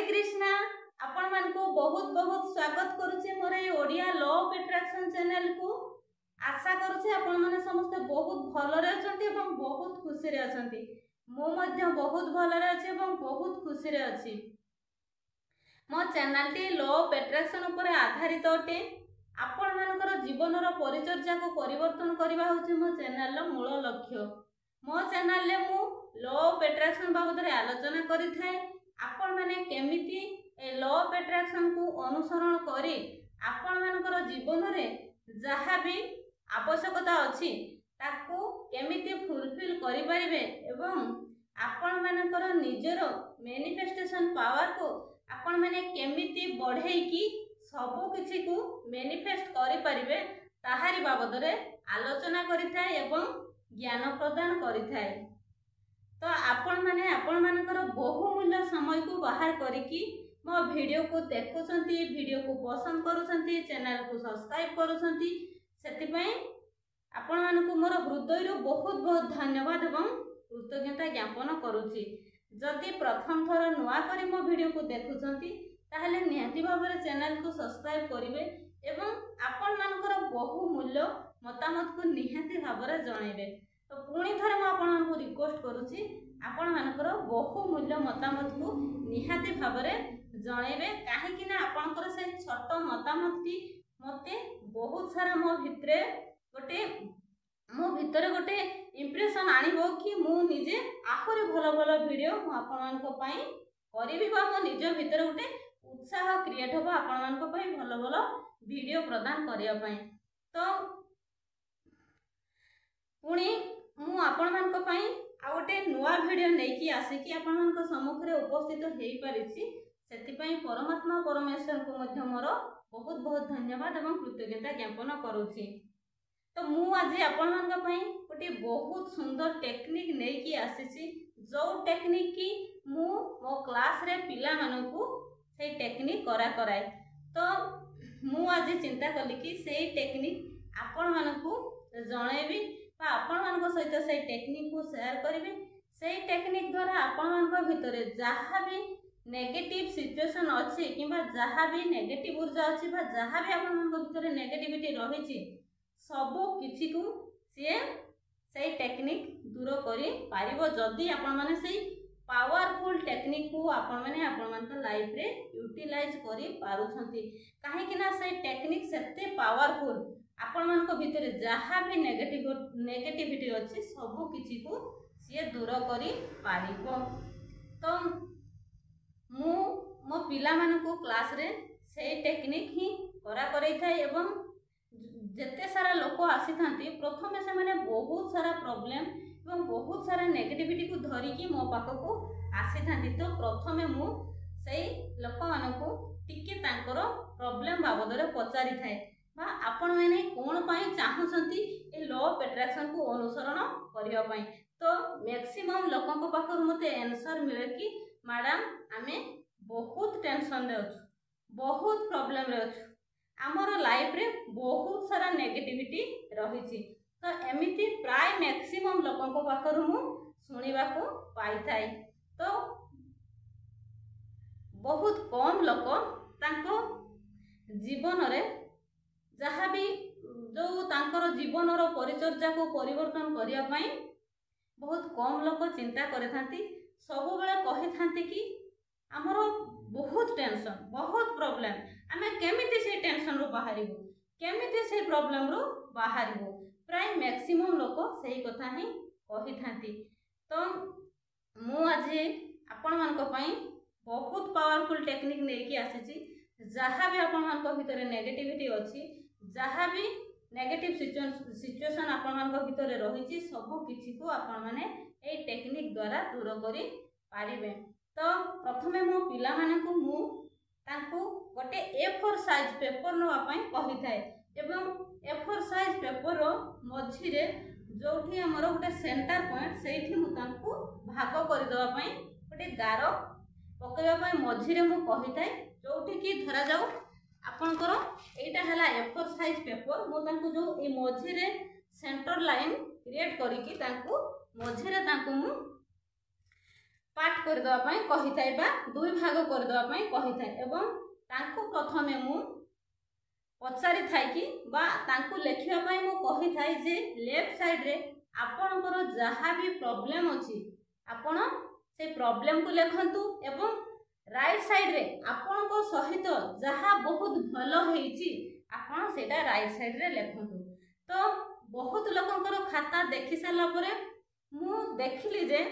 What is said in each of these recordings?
कृष्णा आपण मान को बहुत बहुत स्वागत करूचे मोर ए Odia law of attraction channel को। आशा करूचे आपण माने समस्त बहुत भलरे अछंती एवं बहुत खुशी रे अछंती। मो मध्य बहुत भलरे अछि एवं बहुत खुशी रे अछि। मो channel T law of attraction ऊपर आधारित अटे। आपण मानकर जीवन रो परिचर्या को परिवर्तन करबा होचे मो चैनल रो मूल लक्ष्य। मो चैनल ले मु लॉ ऑफ अट्रैक्शन बाबद रे आलोचना करि थाए। आपण माने केमिति ए लॉ ऑफ अट्रैक्शन को अनुसरण करी आपण मानकर जीवन रे जहा भी आवश्यकता अछि ताको केमिति फुलफिल करि परिबे एवं आपण मानकर निजर मैनिफेस्टेशन पावर को आपण माने केमिति बढ़ेई की सब किछि को मैनिफेस्ट करि परिबे ताहारी बाबद रे आलोचना करि थाए एवं ज्ञान प्रदान करि थाए। तो आपण माने आपण मानकर बहुमूल्य समय को बाहर करिकी मो वीडियो को देखुछंती, वीडियो को पसंद करूछंती, चैनल को सब्सक्राइब करूछंती, सेति पई आपण मानकु मोर हृदय बहुत बहुत धन्यवाद एवं कृतज्ञता ज्ञापन करूची। जदि प्रथम थर नुआ करी मो वीडियो को देखुछंती ताहले निहाती भाबरे चैनल को सब्सक्राइब करिवे एवं आपण मानकर बहुमूल्य मतामत को निहाती भाबरे जणाइबे। तो पुणी थरे मो आपण मानकु रिक्वेस्ट करूची आपण मानकर बहुमूल्य मतामत को निहाती भाबरे जणाइबे। काहे कि ना आपनकर से छोट मतामतटी मते बहुत सारा मो भितरे गोटे इंप्रेशन आनिबो कि मु निजे आहुरी भलो भलो वीडियो मु आपण मानक पई करिबि बा मो निज भितरे गोटे उत्साह क्रिएट हो आपण मानक पई भलो भलो वीडियो प्रदान करिया पई। तो पुणी मु आपण मानक पई आ गोटे नुआ वीडियो नेकी आसिकी आपण मानक सम्मुख रे उपस्थित हेई परिछि। सेति पई परमात्मा परमेश्वर को मध्य मोर बहुत बहुत धन्यवाद एवं कृतज्ञता ज्ञापन करूछि। तो मु आज आपण मानक पई गोटे बहुत सुंदर टेक्निक नेकी आसिछि जो टेक्निक की मु मो क्लास रे पिला मानकु से टेक्निक करा कराए। तो मु आज चिंता कली कि से टेक्निक आपण मानकु जणाइबी बा आपण मानक सहित से टेक्निक को शेयर करिबी। से टेक्निक द्वारा आपण मानक भितरे जहा भी नेगेटिव सिचुएशन अछि किबा जहा भी नेगेटिव ऊर्जा अछि बा जहा भी आपण मानक भितरे नेगेटिविटी रहिछि सब किछि को से टेक्निक दूर करी पारिबो जदी आपण माने से पावरफुल टेक्निक को आपण माने आपण मानक लाइफ रे यूटिलाइज करी पारुछंती। काहे कि ना से टेक्निक सेते पावरफुल आपण मानक भितरे जहा भी नेगेटिविटी अछि सब किछि को से दूर करी पारिबो। तो मु मो पिला मानकु क्लास रे से टेक्निक ही करा करई थाए एवं जेते सारा लोक आसी थांती प्रथमे से माने बहुत सारा प्रॉब्लम एवं बहुत सारा नेगेटिविटी को धरी की मो पाख को आसी थांती। तो प्रथमे मु सेई लोक मानकु टिके तांकर प्रॉब्लम बाबद रे पचारि थाए बा आपण माने कोन पई चाहुसंती ए लॉ ऑफ अट्रैक्शन को अनुसरण करिया पई। तो मैक्सिमम लोकन को पाखर मते आंसर मिले कि मैडम आमे बहुत टेंशन रे अछु, बहुत प्रॉब्लम रे अछु, हमर लाइफ रे बहुत सारा नेगेटिविटी रहिछि। तो एमिति प्राय मैक्सिमम लोकन को पाखर मु सुनिबा को पाई थाई। तो बहुत कम लोक तांको जीवन रे जहा भी जो तांकर जीवन रो परिचर्या को परिवर्तन करिया पई बहुत कम लोक चिंता करे थांती। सब बेले कहि थांती कि हमरो बहुत टेंशन, बहुत प्रॉब्लम, आमे केमिति से टेंशन रो बाहरिबो, केमिति से प्रॉब्लम रो बाहरिबो। प्राय मैक्सिमम लोक सही कथा ही कहि थांती। तो मु आज आपण मानक पई बहुत पावरफुल टेक्निक नेकी आसीची। जहा भी आपण मानक भितरे नेगेटिविटी अछि, जहा भी नेगेटिव सिचुएशन आपण मानक भितरे रहिछि सब किछि को आपण माने ए टेक्निक द्वारा दूर करी पारिबे। तो प्रथमे मो पिला मानकु मु तांकु गोटे A4 साइज पेपर नवा पई कहि थाए एवं A4 साइज पेपर रो मझी रे जोठी हमर गोटे सेंटर पॉइंट सेठी मु तांकु भाग करि दवा पई गोटे गारो पकेवा पई मझी रे मु कहि थाए जोठी की धरा जाऊ आपनकर एटा हला A4 साइज पेपर मु तांकु जो ए मझी रे सेंटर लाइन क्रिएट करी की तांकु मझी रे तांकु मु पार्ट करदेवा कही थाए बा दुई भाग करदेवा कही थाए एवं तांको प्रथमे मु पचारि थाए कि बा तांको लेखिया पाई मु कही थाए जे लेफ्ट साइड रे आपणकर जहाँ भी प्रॉब्लम अछि आपण से प्रॉब्लम को लिखंतु एवं राइट साइड रे आपण को सहित जहाँ बहुत भलो हेछि आपण सेटा राइट साइड रे लिखंतु। तो बहुत लोकंकर खाता देखि साला परे मु देखिली जे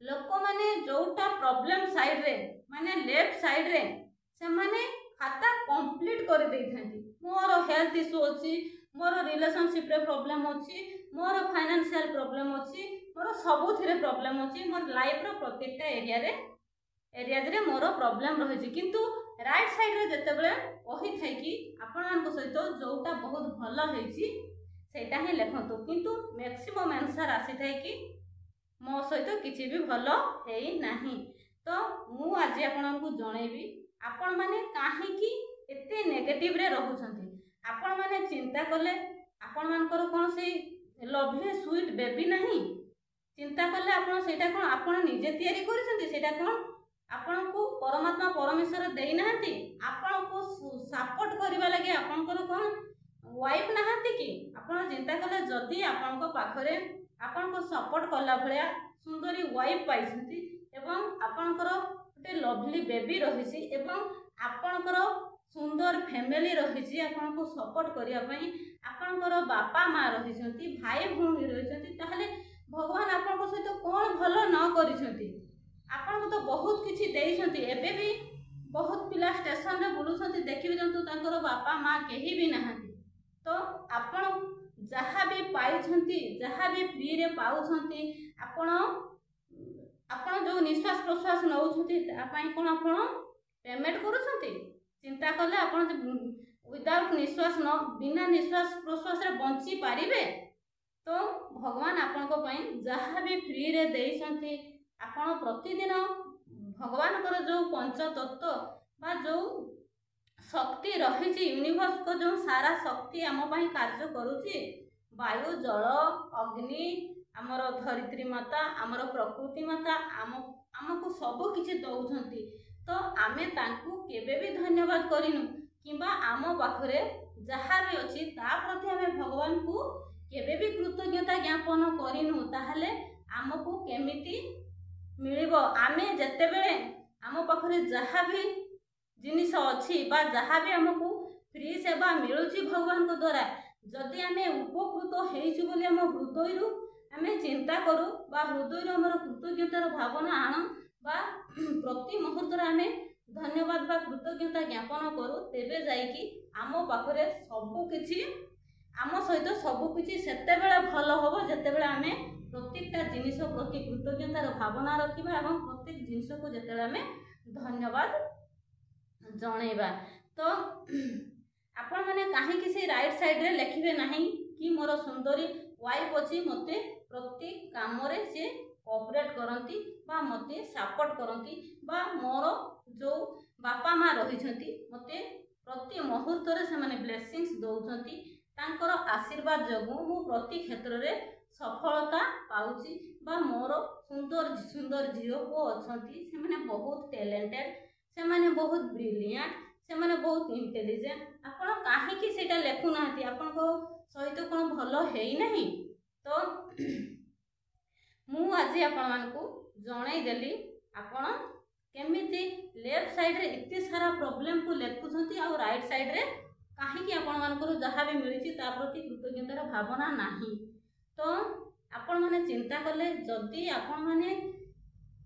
लोक माने जोटा प्रॉब्लम साइड रे माने लेफ्ट साइड रे से माने खाता कंप्लीट कर दे थांती। मोर हेल्थ इश्यू अछि, मोर रिलेशनशिप रे प्रॉब्लम अछि, मोर फाइनेंशियल प्रॉब्लम अछि, मोर सबुथिरे प्रॉब्लम अछि, मोर लाइफ रो प्रत्येकटा एरियाज रे मोर प्रॉब्लम रहिछि। किंतु राइट साइड रे जते बेले कहि थाइ कि आपण मानक सहित जोटा बहुत भलो हेछि सेटा ही लिखंतु। किंतु मैक्सिमम आंसर आसी थाइ कि मो सहित किछि भी भलो हेइ नाही। तो मु आज आपनकु जणैबी आपण माने काहे कि एते नेगेटिव रे रहउछंती। आपण माने चिंता कले आपण मानकर कोन से लवली स्वीट बेबी नाही, चिंता कले आपण सेटा कोन आपण निजे तयारी करिसंती, सेटा कोन आपनकु परमात्मा परमेश्वर देई नाहंती। आपनकु सपोर्ट करिवा लागि आपनकर कोन वाइफ नाहंती कि आपण चिंता कले जदी आपनको पाखरे आपनको सपोर्ट कला भलिया सुंदरी वाइफ पाइसंती एवं आपनकर गोटे लवली बेबी रहिछि एवं आपनकर सुंदर फैमिली रहिछि आपनको सपोर्ट करिया पई आपनकर बापा माँ रहिसंती, भाई भौणी रहिसंती, ताहले भगवान आपनको सहित कोन भलो न करिसंती। आपनको तो बहुत किछि देइसंती। एबे भी बहुत पिला स्टेशन रे बुलुसंती, देखि जंतु तांकर बापा माँ केही भी नाहंती। तो आपण जहाँ भी पाइछंती, जहाँ भी फ्री रे पाउछंती, आपण जो निश्वास प्रश्वास नउछंती ता पई कोन आपण पेमेंट करूछंती। चिंता कले आपण विदाउट निश्वास न बिना निश्वास प्रश्वास रे बंची पारिबे। तो भगवान आपनको पई जहाँ भी फ्री रे देइछंती आपण प्रतिदिन भगवान कर जो पंच तत्व बा जो शक्ति रही यूनिवर्स को जो सारा शक्ति आम पाई कार्य करुची, वायु जल अग्नि आमर धरित्री माता आमर प्रकृति माता आमको सब किछि दउछंती। तो आमे तांकु केबे भी धन्यवाद करिनु किंबा आम पाखरे जहाँ भी अछि ता प्रति आमे भगवान को केबे भी कृतज्ञता ज्ञापन करिनु, ताहले आमको केमिति मिलिबो। आमे जते बेले आम पाखरे जहाँ भी जिनिस अछि बा जहाँ भी आमको फ्री सेवा मिलुची भगवान को द्वारा, जदि आमे उपकृत हेइछु बोली आम हृदयरु आमे चिंता करू बा हृदयरु हमर कृतज्ञतार भावना आण बा प्रति मुहूर्त आमे धन्यवाद बा कृतज्ञता ज्ञापन करू, तेबे जाइकी आम पाखरे सबु किछि आम सहित सबु किछि सेते बेले भलो होबो जेते बेले आमे प्रत्येकटा जिनिस प्रति कृतज्ञतार भावना रखिबा एवं प्रत्येक जिनिस को जेते बेले आमे धन्यवाद जणैबा। तो आपण माने काहे कि से राइट साइड रे लिखिबे नाही कि मोर सुंदरी वाइफ अछि मते प्रत्येक काम रे से कोऑपरेट करंती बा मते सपोर्ट करंती बा मोर जो बापा माँ रहिछंती मते प्रति मुहूर्त रे से माने ब्लेसिंग्स दउछंती। तांकर आशीर्वाद जगु मु प्रति क्षेत्र रे सफलता पाउची बा मोर सुंदर सुंदर झियो को अछंती, से माने बहुत टैलेंटेड, से माने बहुत ब्रिलियंट, से माने बहुत इंटेलिजेंट। आपण काहे कि सेटा लेखु नाहंती, आपण को सहित कोन भलो हेई नाही। तो मु आज आपण मानकु जणाई देली आपण केमिति लेफ्ट साइड रे इत्ते सारा प्रॉब्लम को लेखुछंती और राइट साइड रे काहे कि आपण मानकर जहाँ भी मिलिछि ता प्रति कृतज्ञतार भावना नाही। तो आपण माने चिंता कले जदि आपण माने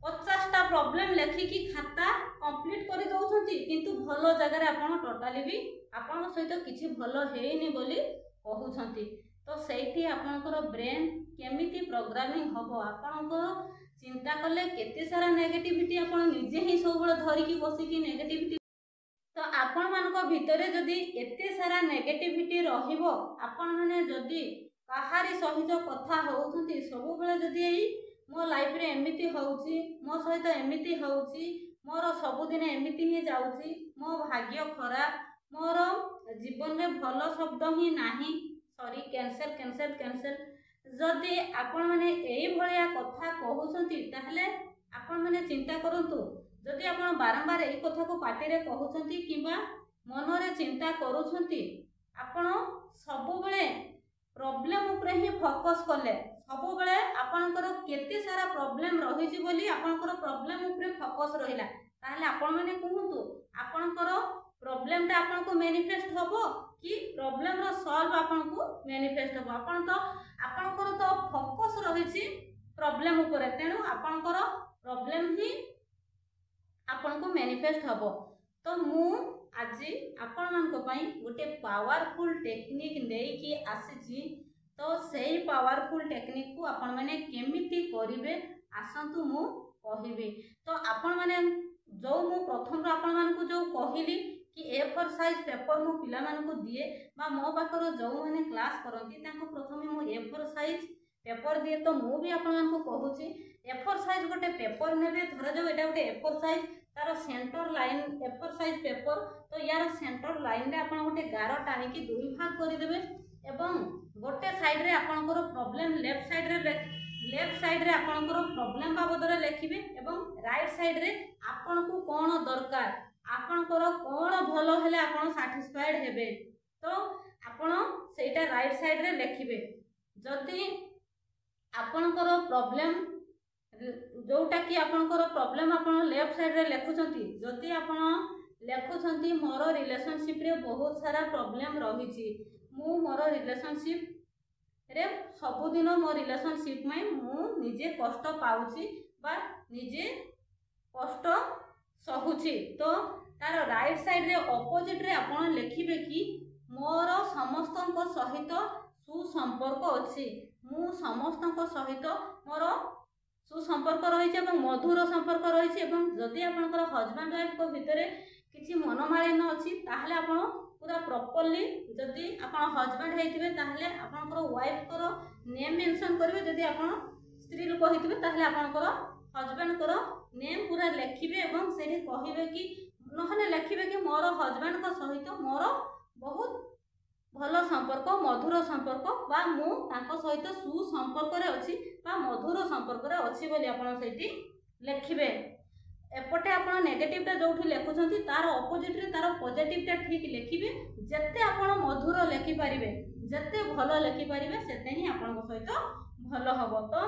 50टा प्रॉब्लम लेखिकी खाता कंप्लीट करि दउछंती किंतु भलो जगह आपण टोटाली भी आपण सहित किछि भलो हेइनी बोली कहउछंती, तो सेठी आपनकर ब्रेन केमिति प्रोग्रामिंग हबो। आपनकर चिंता कले केते सारा नेगेटिविटी आपण निजे ही सब बळ धरिकी बसिकी नेगेटिविटी, तो आपण मानक भितरे जदि एते सारा नेगेटिविटी रहिबो, आपण माने जदि काहारी सहित कथा होउछंती सब बळ जदि एई मो लाइफ रे एमिति होउची, मो सहित एमिति होउची, मोर सब दिन एमिति ही जाउची, मो भाग्य खराब, मोर जीवन में भलो शब्द ही नाही, सॉरी कैंसल कैंसल कैंसल, जदि आपण माने एई भलिया कथा कहउछंती ताहले आपण मैंने चिंता करंतु जदि आपण बारंबार एई कथा को पाटी रे कहउछंती किबा मन रे चिंता करूछंती आपण सब बेले प्रॉब्लम ऊपर ही फोकस कले सब बेले आपनकर केते सारा प्रॉब्लम रही छि बोली आपनकर प्रॉब्लम ऊपर फोकस रहिला ताहले आपण माने कहंतु आपनकर प्रॉब्लम ता आपन को मैनिफेस्ट होबो कि प्रॉब्लम रो सॉल्व आपन को मैनिफेस्ट होबो आपनकर तो फोकस रही छि प्रॉब्लम ऊपर तेणु आपनकर प्रॉब्लम ही आपन को मैनिफेस्ट होबो। तो मु आज आपण मान को पई गोटे पावरफुल टेक्निक नै कि आसी तो सेही पावरफुल टेक्निक को आपण माने केमिति करिवे आसंतु मु कहिबे। तो आपण माने जो मु प्रथम आपण मान को जो कहिली कि A4 साइज पेपर मु पिला मान को दिए बा मो पाखर जो माने क्लास करंती ताको प्रथमे मु A4 साइज पेपर दिए। तो मु भी आपण मान को कहूची A4 साइज गोटे पेपर नेबे धर जो एटा गोटे A4 साइज तार centre line A4 size paper तो यार सेंटर लाइन रे आपण गोटे गारो टाणी की दुई भाग करि देबे एवं गोटे साइड रे आपनकर प्रॉब्लम लेफ्ट साइड रे आपनकर प्रॉब्लम बाबद रे लिखिबे एवं राइट साइड रे आपन को कोन दरकार आपनकर कोन भलो हेले आपन सैटिस्फाइड हेबे तो आपन सेटा राइट साइड रे लिखिबे। जदि आपनकर प्रॉब्लम जोटा कि आपनकर प्रॉब्लम आपन लेफ्ट साइड रे लिखुछंती जदि आपन लिखुछंती मोर रिलेशनशिप रे बहुत सारा प्रॉब्लम रही छि मु मोर रिलेशनशिप रे सबुदिन मो रिलेशनशिप में मु निजे कष्ट पाउछि बा निजे कष्ट सहुछि तो तार राइट साइड रे ऑपोजिट रे आपण लिखिबे कि मोर समस्तक सहित सुसंपर्क अछि मु समस्तक सहित मोर सुसंपर्क रही है मधुर संपर्क रही है। जदि आपनकर हजबैंड वाइफ को भितरे किसी मनोमालिन्य अच्छी ताहले आपण पूरा प्रॉपर्ली जदि आपण हजबैंड हेतिबे ताहले आपनकर वाइफ को नेम मेंशन करिवे जदि आपण स्त्री लोक हेतिबे ताहले आपनकर हजबैंड को नेम पूरा लिखिबे एवं सेठी कहिबे कि नहले लिखिबे कि मोर हजबैंड को सहित मोर बहुत भल संपर्क मधुर संपर्क बा मु तांको सहित सुसंपर्क रे अछि बा मधुर संपर्क रे अछि बोली आपण सेठी लिखिबे। एपटे आपण नेगेटिव टा जोठी लिखुछंती तार ऑपोजिट रे तार पॉजिटिव टा ठीक लिखिबे जत्ते आपण मधुर लिखि परिबे जत्ते भलो लिखि परिबे सेते ही आपण सहित भलो हबो। तो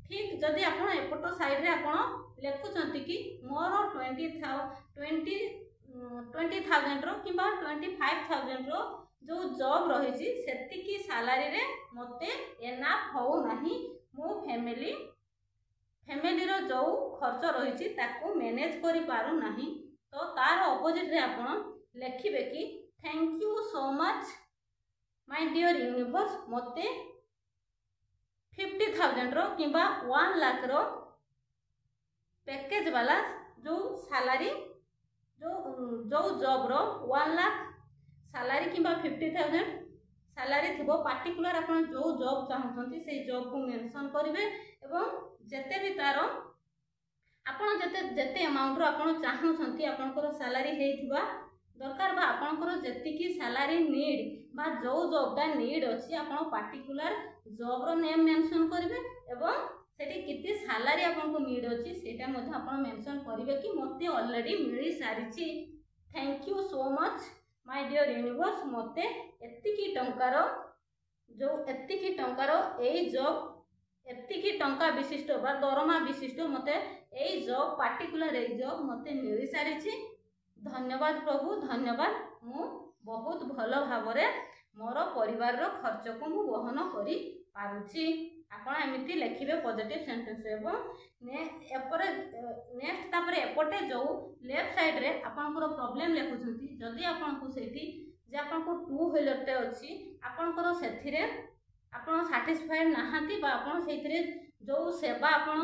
ठीक जदि आपण एपटो साइड रे आपण लिखुछंती कि मोर 20,000 रो किबा 25,000 रो जो जॉब रही सेतिकी सैलरी रे मते एनाफ हो नहीं मो फैमिली रो जो खर्च रही ताको मैनेज करि पारु नहीं तो तार ऑपोजिट रे आपण लिखिबे कि thank you so much my dear universe मते 50,000 रो किबा 1 लाख रो पैकेज वाला जो सैलरी जो जॉब रो 1 लाख सैलरी किबा 50,000 सैलरी थिबो पार्टिकुलर आपण जो जॉब चाहउछंती से जॉब को मेंशन करिवे एवं जते भी तारो आपण जते अमाउंट रो आपण चाहउछंती आपनकर सैलरी हेइथिबा दरकार बा आपनकर जतिकी सैलरी नीड बा जो जॉब दा नीड अछि आपण पार्टिकुलर जॉब रो नेम मेंशन करिवे एवं सेठी किति सैलरी आपण को नीड अछि सेटा मध्ये आपण मेंशन करिवे कि मते ऑलरेडी मिली सारिछि thank you so much my dear universe मते एतिकी टंकार एई जॉब एतिकी टंका विशिष्ट बा दरमा विशिष्ट मते एई जॉब पार्टिकुलर एई जॉब मते मिली सारिछि धन्यवाद प्रभु धन्यवाद मु बहुत भलो भाबरे मोर परिवार रो खर्च को मु वहन करि पारुछि। आपण एमिति लिखिबे पॉजिटिव सेंटेंस एवं नेक्स्ट तापरे एपटे जो लेफ्ट साइड रे आपनकर प्रॉब्लम लिखुछंती जदि आपनको सेठी जे आपनको 2 व्हीलर टे अछि आपनकर सेथिरे आपण सैटिस्फाइड नाहांती बा आपण सेथिरे जो सेवा आपण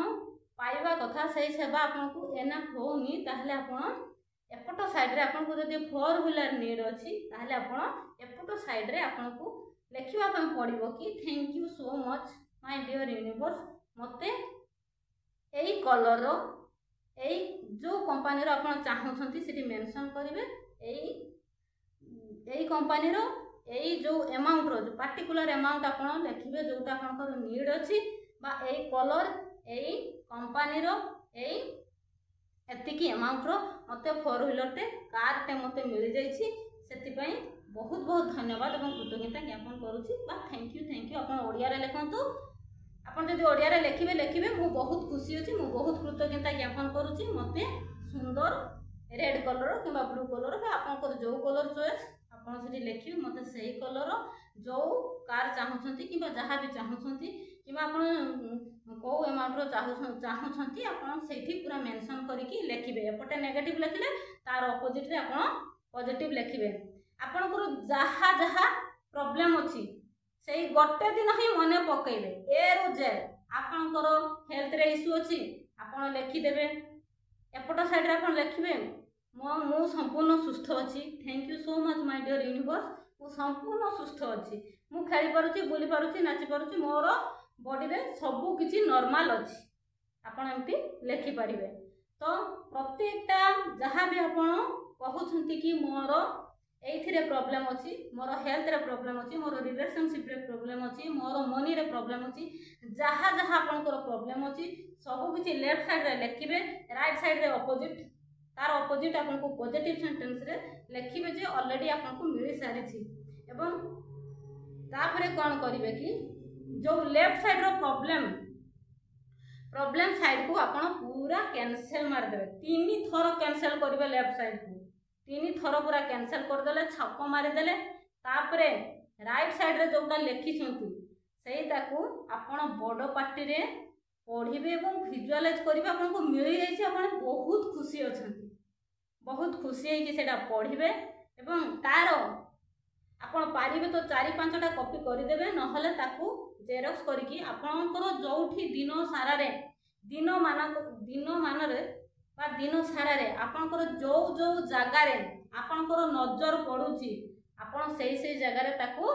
पाइबा कथा सेही सेवा आपनको एनाफ होनी ताहले आपण एपटो साइड रे आपनको जदि 4 व्हीलर नीड अछि ताहले आपण एपटो साइड रे आपनको लिखिबा पय पड़िबो कि thank you so much my dear universe मते एई कलर रो एई जो कंपनी रो आपण चाहउछंती सेठी मेंशन करिवे एई कंपनी रो एई जो अमाउंट रो जो पार्टिकुलर अमाउंट आपण लिखिबे जोटा आपनकर नीड अछि बा एई कलर एई कंपनी रो एई एतिकी अमाउंटर मते 4 व्हीलरटे कारटे मते मिल जाइछि सेति बहुत बहुत धन्यवाद और कृतज्ञता ज्ञापन करुच्ची बा थैंक यू आप ओडिया लिखतु आपन जदि ओडिया लिखिबे लिखिबे मु बहुत खुशी अच्छी मु बहुत कृतज्ञता ज्ञापन करुच्ची मते सुंदर रेड कलर कि ब्लू कलर आपन जो कलर चॉइस आपन से लिखिबे मते सही कलर जो कार चाहूछंती कि जहाँ भी चाहूछंती कि आपन को अमाउंट चाहूछंती आपन सेठी पूरा मेंशन करके लिखिबे एपटे नेगेटिव लिखले तार ऑपोजिट रे आपन पॉजिटिव लिखिबे आपनकर जहाँ जहाँ प्रॉब्लम अच्छी से गोटे दिन ही मन पकेबे ए रु जेड आपनकर हेल्थ रे इश्यू अच्छी आपन लिखिदेबे एपट साइड रे आपन लिखिबे मु संपूर्ण सुस्थ अच्छी thank you so much my dear universe मु संपूर्ण सुस्थ अच्छी मु खेली पारुची बुली पारुची नाची पारुची मोर बॉडी रे सब किछि नॉर्मल अच्छी आपन एमती लिखि पारिबे तो प्रत्येकटा जहाँ भी आपन कहउछंती कि मोर एइथिरे प्रॉब्लम अच्छी मोर हेल्थ रे प्रॉब्लम अच्छी मोर रिलेशनशिप रे प्रॉब्लम अच्छी मोर मनी रे प्रॉब्लम अच्छी जहाँ जहाँ आपनकर प्रॉब्लम अच्छी सब किछि लेफ्ट साइड रे लिखिबे राइट साइड रे ऑपोजिट तार ऑपोजिट आपनको पॉजिटिव सेंटेंस रे लिखिबे जे ऑलरेडी आपनको मिल सारी छी एवं तापरे कोन करिवे कि जो लेफ्ट साइड रो प्रॉब्लम साइड को आपण पूरा कैंसिल मार देबे 3 थर कैंसिल करिवे लेफ्ट साइड को 3 थर पूरा कैंसिल कर देले छक मारी देले तापरे राइट साइड रे जोटा लिखि छंतु सेटा को आपण बड़ पार्टी रे पढ़िबे और विजुअलाइज करिवे आपनको मिल जाइछि आपण बहुत खुशी अछंती बहुत खुशी है कि सेटा पढ़िबे एवं तार आपण पारिबे तो 4-5टा कॉपी कर देबे नहले ताकू जेरॉक्स करके आपनकर जोठी दिन सारा रे दिन मान रे बा दिन सारा रे आपनकर जो जो जगह रे आपनकर नजर पड़ुची आपण सेई जगह रे ताकू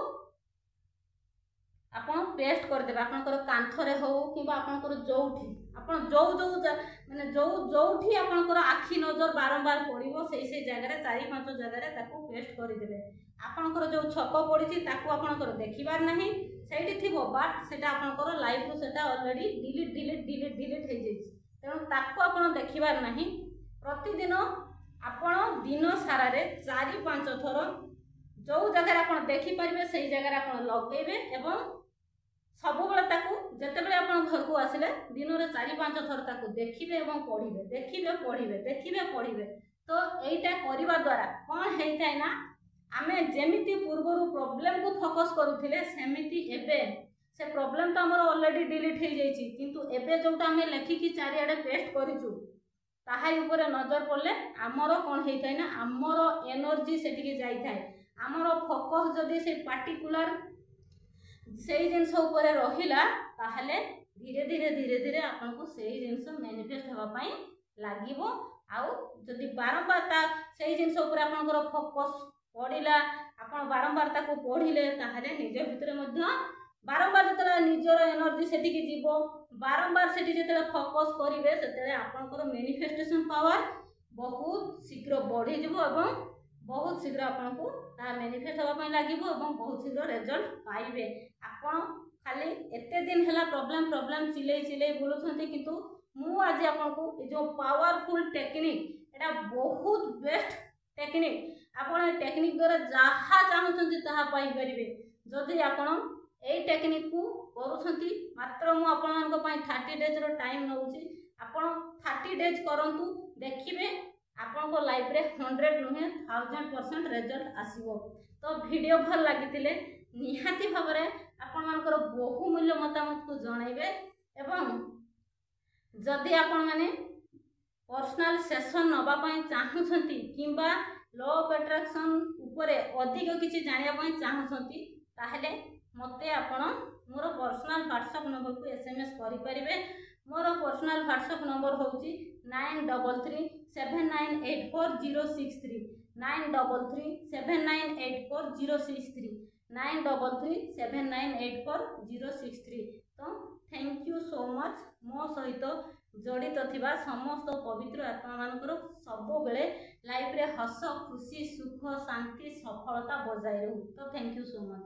आपन पेस्ट कर देबे आपनकर कांथरे हो किबा आपनकर जोठी आपन जो जो माने जो जोठी आपनकर आखी नजर बारंबार पड़िबो सेई जगह रे 4-5 जगह रे ताकू पेस्ट कर देबे आपनकर जो छक पड़िची ताकू आपनकर देखिबार नाही सेठी थिबो बट सेटा आपनकर लाइफ रो सेटा ऑलरेडी डिलीट हे जाइछि तेणु ताकू आपन देखिबार नाही प्रतिदिन आपन दिन सारा रे 4-5 थर जो जगह आपन देखि परिबे सेई जगह रे आपन लगेबे एवं सब बेले ताकू जेतेबेले आपन घर को आसिले दिन रे 4-5 थर ताकू देखिबे एवं पढ़िबे देखिबे पढ़िबे तो एइटा करिबा द्वारा कोन हेइथाय ना आमे जेमिति पूर्वरु प्रॉब्लम को फोकस करूथिले सेमिति एबे से प्रॉब्लम तो हमर ऑलरेडी डिलीट हे जाइछि किंतु एबे जोटा आमे लेखि कि चारि आडे पेस्ट करिछु ताहाई ऊपर नजर पड़ले आमर कोन हेइथाय ना आमर एनर्जी सेटिके जाइथाय आमर फोकस जदी से पार्टिकुलर सेई जिंस ऊपर रहिला ताहले धीरे धीरे आपनको सेई जिंस मैनिफेस्ट होबा पई लागिवो आउ जदी बारंबार ता सेई जिंस ऊपर आपनकर फोकस पड़िला आपण बारंबार ताको पढ़िले ताहले निज भितरे मध्य बारंबार जतला निजर एनर्जी सेटिके जीवो बारंबार सेटी जतला फोकस करिवे सेतले आपनकर मैनिफेस्टेशन पावर बहुत शीघ्र बढ़ी जीवो एवं बहुत शीघ्र आपनको ता मैनिफेस्ट होबा पई लागिवो एवं बहुत शीघ्र रिजल्ट पाइबे आपण खाली एते दिन हला प्रॉब्लम चिले बोलुछंती किंतु मु आज आपनको ए जो पावरफुल टेक्निक एटा बहुत बेस्ट टेक्निक आपण टेक्निक द्वारा जहाँ चाहूछंती ताहा पाई परिबे जदि आपण एई टेक्निक को करूछंती मात्र मु आपनको पई 30 डेज रो टाइम नउची आपण 30 डेज करंतु देखिबे आपनको लाइफ रे 100 नुहे 1000% रिजल्ट आसीबो तो वीडियो भल लागितिले निहाती भाबरे आपण मानकर बहुमूल्य मतामत को जणाइबे एवं जदि आपण माने पर्सनल सेशन नबा पई चाहूछंती किंबा लॉ ऑफ अट्रैक्शन ऊपर अधिक किछि जानिया पई चाहूछंती ताहले मते आपण मोर पर्सनल व्हाट्सएप नंबर को एसएमएस करि परिबे मोर पर्सनल व्हाट्सएप नंबर होउची 9337984063 9337984063 9337984063 तो थैंक यू सो मच मो सहित जड़ित थिबा समस्त पवित्र आत्मा मानकर सब बेले लाइफ रे हस खुशी सुख शांति सफलता बजाय रहू तो थैंक यू सो मच।